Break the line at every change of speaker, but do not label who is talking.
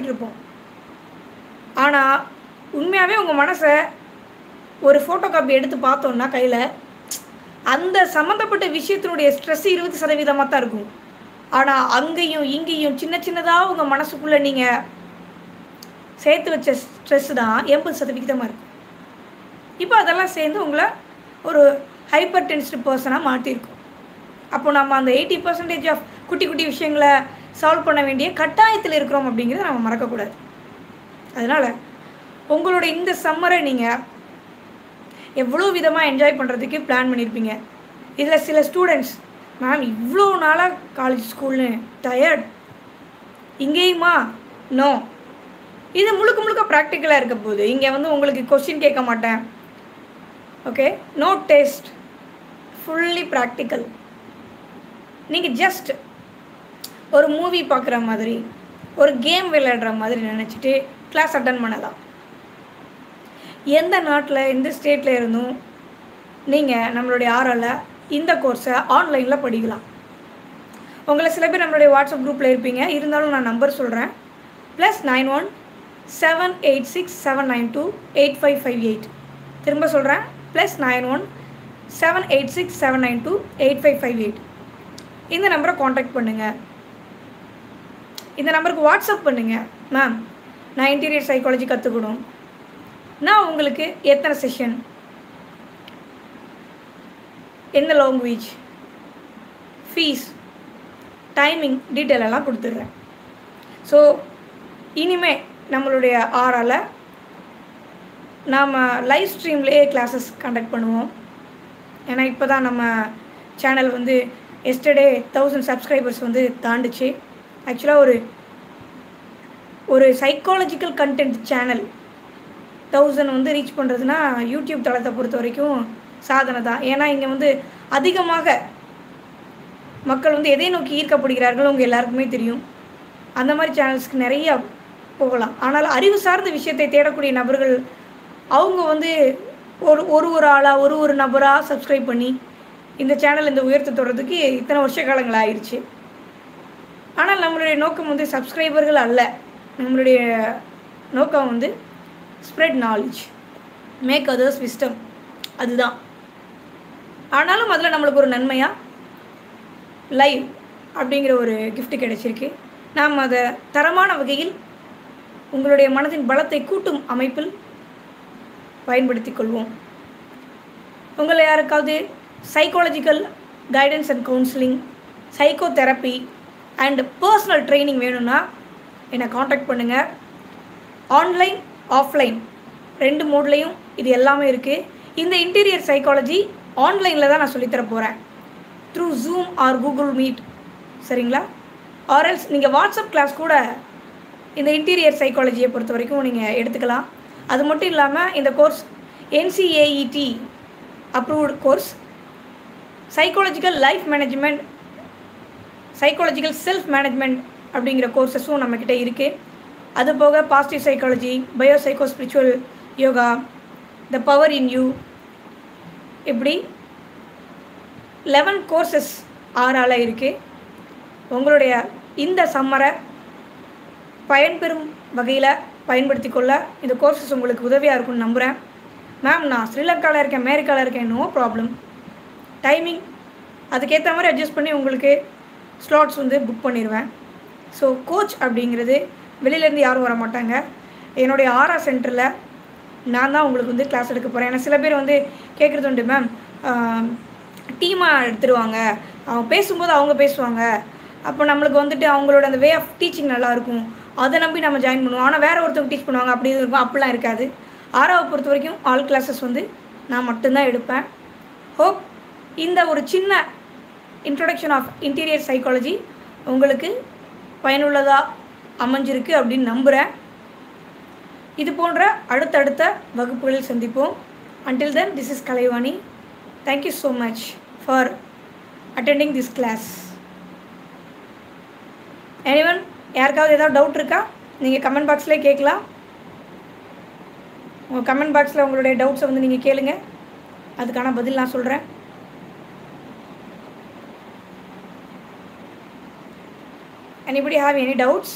இருப்போம். ஆனால் உண்மையாகவே உங்கள் மனசை ஒரு ஃபோட்டோ காப்பி எடுத்து பார்த்தோன்னா கையில் அந்த சம்மந்தப்பட்ட விஷயத்தினுடைய ஸ்ட்ரெஸ் 20% தான் இருக்கும். ஆனால் அங்கேயும் இங்கேயும் சின்ன சின்னதாக உங்கள் மனசுக்குள்ளே நீங்கள் சேர்த்து வச்ச ஸ்ட்ரெஸ் தான் 80% இருக்கும். இப்போ அதெல்லாம் சேர்ந்து உங்களை ஒரு ஹைப்பர் டென்ஸ்டு பர்சனாக மாற்றிருக்கும். அப்போ நம்ம அந்த 80% ஆஃப் குட்டி குட்டி விஷயங்களை சால்வ் பண்ண வேண்டிய கட்டாயத்தில் இருக்கிறோம் அப்படிங்கிறத நம்ம மறக்கக்கூடாது. அதனால் உங்களோட இந்த சம்மரை நீங்கள் எவ்வளோ விதமாக என்ஜாய் பண்ணுறதுக்கு பிளான் பண்ணியிருப்பீங்க. இதில் சில ஸ்டூடெண்ட்ஸ், மேம் இவ்வளோ நாளாக காலேஜ் ஸ்கூல்னு டயர்ட், இங்கேயுமா? நோ, இது முழுக்க முழுக்க ப்ராக்டிக்கலாக இருக்க போது இங்கே உங்களுக்கு கொஸ்டின் கேட்க மாட்டேன். Okay, no test, fully practical. நீங்கள் ஜஸ்ட் ஒரு மூவி பார்க்குற மாதிரி, ஒரு கேம் விளையாடுற மாதிரி நினச்சிட்டு கிளாஸ் அட்டன் பண்ணலாம். எந்த நாட்டில் எந்த ஸ்டேட்டில் இருந்தும் நீங்கள் நம்மளுடைய ஆர்ஆல இந்த கோர்ஸை ஆன்லைனில் படிக்கலாம். உங்களை சில பேர் நம்மளுடைய வாட்ஸ்அப் குரூப்பில் இருப்பீங்க, இருந்தாலும் நான் நம்பர் சொல்கிறேன். +91 786 792 8558. திரும்ப சொல்கிறேன், +91 786 792 8558. இந்த நம்பரை காண்டாக்ட் பண்ணுங்கள். இந்த நம்பருக்கு வாட்ஸ்அப் பண்ணுங்கள். மேம் நான் இன்டீரியர் சைக்காலஜி கற்றுக்கணும், நான் உங்களுக்கு எத்தனை செஷன், எந்த லாங்குவேஜ், ஃபீஸ், டைமிங், டீட்டெயில் எல்லாம் கொடுத்துட்றேன். ஸோ இனிமேல் நம்மளுடைய ஆரால் நாம் லைவ் ஸ்ட்ரீம்லேயே கிளாஸஸ் கண்டக்ட் பண்ணுவோம். ஏன்னா இப்போ தான் நம்ம சேனல் எஸ்டர்டே 1000 சப்ஸ்கிரைபர்ஸ் தாண்டுச்சு. ஆக்சுவலாக ஒரு சைக்காலஜிக்கல் கண்டென்ட் சேனல் 1000 ரீச் பண்ணுறதுனா யூடியூப் தளத்தை பொறுத்த வரைக்கும் சாதனை தான். ஏன்னா இங்கே அதிகமாக மக்கள் எதை நோக்கி ஈர்க்கப்படுகிறார்கள் உங்கள் எல்லாருக்குமே தெரியும். அந்த மாதிரி சேனல்ஸ்க்கு நிறையா போகலாம். ஆனால் அறிவு சார்ந்த விஷயத்தை தேடக்கூடிய நபர்கள் அவங்க ஒரு ஆளாக ஒரு நபராக சப்ஸ்கிரைப் பண்ணி இந்த சேனல் இந்த உயர்த்த தொடர்றதுக்கு இத்தனை வருஷ காலங்கள் ஆயிடுச்சு. ஆனால் நம்மளுடைய நோக்கம் சப்ஸ்கிரைபர்கள் அல்ல. நம்மளுடைய நோக்கம் spread knowledge, make others wisdom, அதுதான். ஆனாலும் அதில் நம்மளுக்கு ஒரு நன்மையாக லைவ் அப்படிங்கிற ஒரு கிஃப்ட் கிடைச்சிருக்கு. நாம் அதை தரமான வகையில் உங்களுடைய மனதின் பலத்தை கூட்டும் அமைப்பில் பயன்படுத்தி கொள்வோம். உங்களை யாருக்காவது psychological guidance and counselling, psycho therapy and personal training வேணும்னா என்னை காண்டாக்ட் பண்ணுங்கள். ஆன்லைன் ஆஃப்லைன் 2 மோட்லேயும் இது எல்லாமே இருக்குது. இந்த இன்டீரியர் சைக்காலஜி ஆன்லைனில் தான் நான் சொல்லித்தர போகிறேன், through zoom R Google meet. சரிங்களா? ஆர்எல்ஸ் நீங்கள் வாட்ஸ்அப் கிளாஸ் கூட இந்த இன்டீரியர் சைக்காலஜியை பொறுத்த வரைக்கும் நீங்கள் எடுத்துக்கலாம். அது மட்டும் இல்லாமல் இந்த course NCAET approved course. Psychological life management, psychological self management அப்படிங்கிற கோர்ஸஸும் நம்மக்கிட்ட இருக்குது. அது போக positive psychology, biopsycho spiritual yoga, the power in you, இப்படி 11 கோர்சஸ் ஆறால் இருக்குது. உங்களுடைய இந்த சம்மரை பயன்பெறும் வகையில் பயன்படுத்தி கொள்ள இந்த கோர்சஸ் உங்களுக்கு உதவியாக இருக்கும்னு நம்புகிறேன். மேம் நான் ஸ்ரீலங்காவில் இருக்கேன், அமெரிக்காவில் இருக்கேன், நோ ப்ராப்ளம். டைமிங் அதுக்கேற்ற மாதிரி அட்ஜஸ்ட் பண்ணி உங்களுக்கு ஸ்லாட்ஸ் புக் பண்ணிடுவேன். ஸோ கோச் அப்படிங்கிறது வெளியிலேருந்து யாரும் வர மாட்டாங்க. என்னுடைய ஆரா சென்டரில் நான் தான் உங்களுக்கு கிளாஸ் எடுக்க போகிறேன். ஏன்னா சில பேர் கேட்குறது உண்டு, மேம் டீமாக எடுத்துருவாங்க, அவங்க பேசும்போது அவங்க பேசுவாங்க, அப்போ நம்மளுக்கு அவங்களோட அந்த வே ஆஃப் டீச்சிங் நல்லாயிருக்கும், அதை நம்பி நம்ம ஜாயின் பண்ணுவோம். ஆனால் வேறு ஒருத்தவங்க டீச் பண்ணுவாங்க, அப்படி இருக்கும். அப்படிலாம் இருக்காது. ஆராவை பொறுத்த வரைக்கும் ஆல் கிளாஸஸ் நான் மட்டும்தான் எடுப்பேன். ஹோப் இந்த ஒரு சின்ன இன்ட்ரொடக்ஷன் ஆஃப் இன்டீரியர் சைக்காலஜி உங்களுக்கு பயனுள்ளதாக அமைஞ்சிருக்கு அப்படின்னு நம்புகிறேன். இது போன்ற அடுத்தடுத்த வகுப்புகளில் சந்திப்போம். Until then, this is Kalaivani. Thank you so much for attending this class. Anyone, யாருக்காவது ஏதாவது டவுட் இருக்கா? நீங்கள் கமெண்ட் பாக்ஸ்லேயே கேட்கலாம். உங்கள் கமெண்ட் பாக்ஸில் உங்களுடைய டவுட்ஸை நீங்கள் கேளுங்க, அதுக்கான பதில் நான் சொல்கிறேன். Anybody have any doubts?